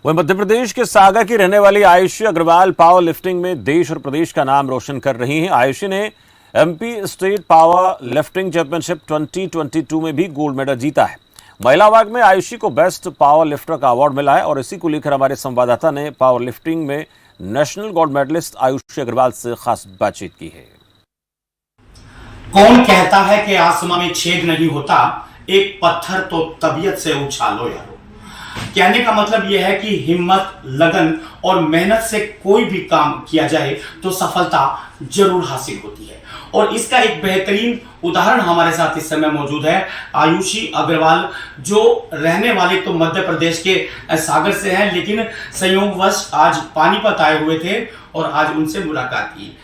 वहीं मध्य प्रदेश के सागर की रहने वाली आयुषी अग्रवाल पावर लिफ्टिंग में देश और प्रदेश का नाम रोशन कर रही हैं। आयुषी ने MP state power lifting championship 2022 में भी गोल्ड मेडल जीता है। महिला वर्ग में आयुषी को बेस्ट पावर लिफ्टर का अवार्ड मिला है और इसी को लेकर हमारे संवाददाता ने पावर लिफ्टिंग में national gold medalist Ayushi Agarwal से खास बातचीत की है। कौन कहता है कि आसमां में छेद नहीं होता, एक पत्थर तो तबीयत से उछालो यारो। कहने का मतलब यह है कि हिम्मत, लगन और मेहनत से कोई भी काम किया जाए तो सफलता जरूर हासिल होती है। और इसका एक बेहतरीन उदाहरण हमारे साथ इस समय मौजूद है। आयुषी अग्रवाल जो रहने वाले तो मध्य प्रदेश के सागर से हैं, लेकिन संयोगवश आज पानीपत आए हुए थे और आज उनसे मुलाकात की।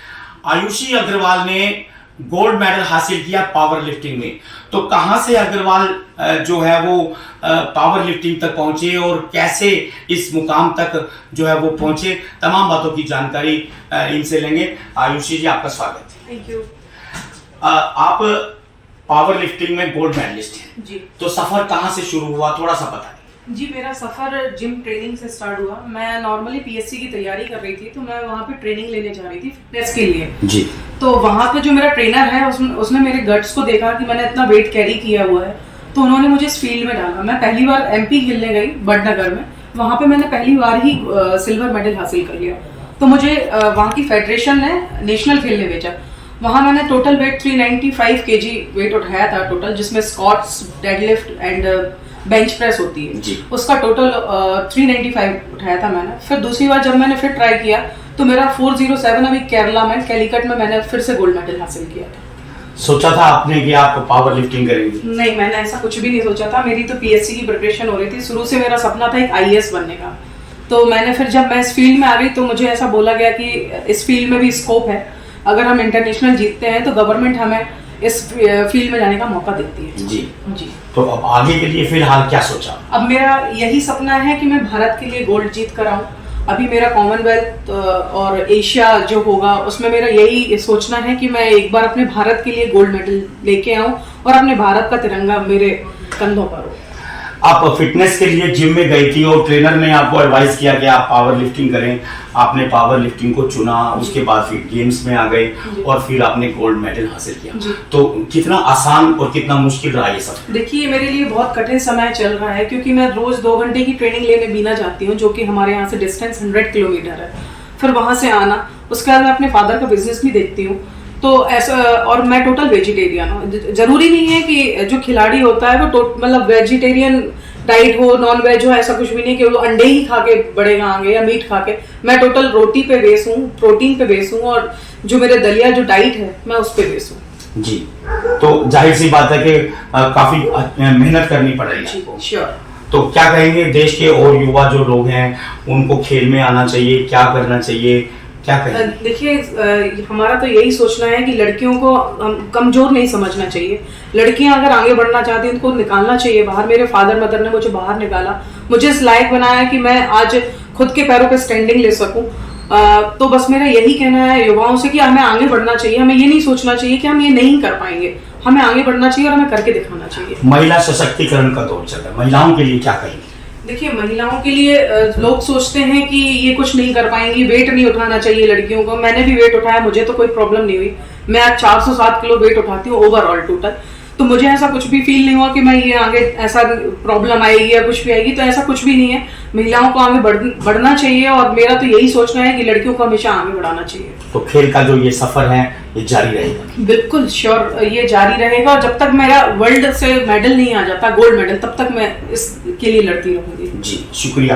आयुषी अग्रवाल ने गोल्ड मेडल हासिल किया पावर लिफ्टिंग में। तो कहां से अग्रवाल जो है वो पावर लिफ्टिंग तक पहुंचे और कैसे इस मुकाम तक जो है वो पहुंचे, तमाम बातों की जानकारी इनसे लेंगे। आयुषी जी, आपका स्वागत है। Thank you. आप पावर लिफ्टिंग में गोल्ड मेडलिस्ट हैं जी। तो सफर कहां से शुरू हुआ, थोड़ा सा बताइए। जी, मेरा सफ़र जिम ट्रेनिंग से स्टार्ट हुआ। मैं नॉर्मली पीएससी की तैयारी कर रही थी, तो मैं वहाँ पे ट्रेनिंग लेने जा रही थी फिटनेस के लिए जी। तो वहाँ पे जो मेरा ट्रेनर है उसने मेरे गट्स को देखा कि मैंने इतना वेट कैरी किया हुआ है, तो उन्होंने मुझे इस फील्ड में डाला। मैं पहली बार एमपी खेलने गई बड़नगर में, वहाँ पे मैंने पहली बार ही सिल्वर मेडल हासिल कर लिया। तो मुझे वहाँ की फेडरेशन ने नेशनल खेलने भेजा। वहाँ मैंने टोटल वेट 395 kg वेट उठाया था टोटल, जिसमें squats, deadlift and bench press होती है जी। उसका टोटल 395 उठाया था मैंने। फिर दूसरी बार जब मैंने फिर ट्राई किया तो मेरा 407 अभी केरला में कैलीकट में मैंने फिर से गोल्ड मेडल हासिल किया था। सोचा था आपने कि आप पावर लिफ्टिंग करेंगे? नहीं, मैंने ऐसा कुछ भी नहीं सोचा था। मेरी तो पीएससी की प्रिपरेशन हो रही थी। शुरू से मेरा सपना था एक आईएएस बनने का। तो मैंने फिर जब मैं इस फील्ड में आ गई तो मुझे ऐसा बोला गया कि इस फील्ड में भी स्कोप है, अगर हम इंटरनेशनल जीतते हैं तो गवर्नमेंट हमें इस फील्ड में जाने का मौका देती है जी। जी। तो अब आगे के लिए फिलहाल क्या सोचा? अब मेरा यही सपना है कि मैं भारत के लिए गोल्ड जीत कर आऊं। अभी मेरा कॉमनवेल्थ और एशिया जो होगा उसमें मेरा यही सोचना है कि मैं एक बार अपने भारत के लिए गोल्ड मेडल लेके आऊं और अपने भारत का तिरंगा मेरे कंधों पर हो। आप फिटनेस के लिए जिम में गई थी और ट्रेनर ने आपको एडवाइस किया कि आप पावर लिफ्टिंग करें। आपने पावर लिफ्टिंग को चुना, उसके बाद फिर गेम्स में आ गए और फिर आपने गोल्ड मेडल हासिल किया। तो कितना आसान और कितना मुश्किल रहा ये सब? देखिए, मेरे लिए बहुत कठिन समय चल रहा है, क्योंकि मैं रोज 2 घंटे की ट्रेनिंग लेने बीना जाती हूँ, जो कि हमारे यहाँ से डिस्टेंस 100 किलोमीटर है। फिर वहां से आना, उसके बाद मैं अपने फादर का बिजनेस भी देखती हूँ। तो ऐसा, और मैं टोटल वेजिटेरियन हूँ। जरूरी नहीं है कि जो खिलाड़ी होता है वो मतलब वेजिटेरियन डाइट हो, नॉन वेज हो, ऐसा कुछ भी नहीं कि वो अंडे ही खा के बढ़ेगा आगे या मीट खा के। मैं टोटल रोटी पे बेस हूँ, प्रोटीन पे बेस हूँ, और जो मेरे दलिया जो डाइट है मैं उस पे बेस हूँ जी। तो जाहिर सी बात है कि काफी मेहनत करनी पड़ेगी। श्योर। तो क्या कहेंगे देश के और युवा जो लोग हैं, उनको खेल में आना चाहिए, क्या करना चाहिए, क्या कहेंगे? देखिए, हमारा तो यही सोचना है कि लड़कियों को कमजोर नहीं समझना चाहिए। लड़कियां अगर आगे बढ़ना चाहती हैं उनको निकालना चाहिए बाहर। मेरे फादर मदर ने मुझे बाहर निकाला, मुझे इस लायक बनाया कि मैं आज खुद के पैरों पे स्टैंडिंग ले सकूं। तो बस मेरा यही कहना है युवाओं से कि हमें आगे बढ़ना चाहिए। हमें ये नहीं सोचना चाहिए कि हम ये नहीं कर पाएंगे। हमें आगे बढ़ना चाहिए और हमें करके दिखाना चाहिए। महिला सशक्तिकरण का दौर चल रहा है, महिलाओं के लिए क्या कहेंगे? देखिए, महिलाओं के लिए लोग सोचते हैं कि ये कुछ नहीं कर पाएंगी, वेट नहीं उठाना चाहिए लड़कियों को। मैंने भी वेट उठाया, मुझे तो कोई प्रॉब्लम नहीं हुई। मैं आज 407 किलो वेट उठाती हूँ ओवरऑल टोटल। तो मुझे ऐसा कुछ भी फील नहीं हुआ कि मैं ये आगे ऐसा प्रॉब्लम आएगी या कुछ भी आएगी। तो ऐसा कुछ भी नहीं है। महिलाओं को आगे बढ़ना चाहिए और मेरा तो यही सोचना है कि लड़कियों को हमेशा आगे बढ़ाना चाहिए। तो खेल का जो ये सफर है ये जारी रहेगा? बिल्कुल श्योर, ये जारी रहेगा। और जब तक मेरा वर्ल्ड से मेडल नहीं आ जाता, गोल्ड मेडल, तब तक मैं इसके लिए लड़ती रहूंगी जी। शुक्रिया।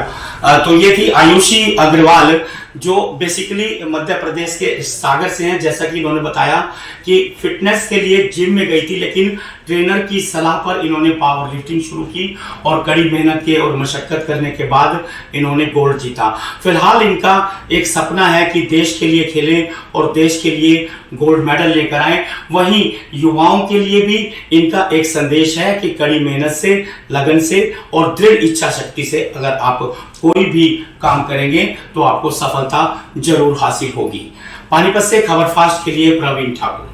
तो ये थी आयुषी अग्रवाल, जो बेसिकली मध्य प्रदेश के सागर से हैं। जैसा कि इन्होंने बताया कि फिटनेस के लिए जिम में गई थी, लेकिन ट्रेनर की सलाह पर इन्होंने पावर लिफ्टिंग शुरू की और कड़ी मेहनत के और मशक्कत करने के बाद इन्होंने गोल्ड जीता। फिलहाल इनका एक सपना है कि देश के लिए खेलें और देश के लिए गोल्ड मेडल लेकर आए। वहीं युवाओं के लिए भी इनका एक संदेश है कि कड़ी मेहनत से, लगन से और दृढ़ इच्छा शक्ति से अगर आप कोई भी काम करेंगे तो आपको सफलता जरूर हासिल होगी। पानीपत से खबर फास्ट के लिए प्रवीण ठाकुर।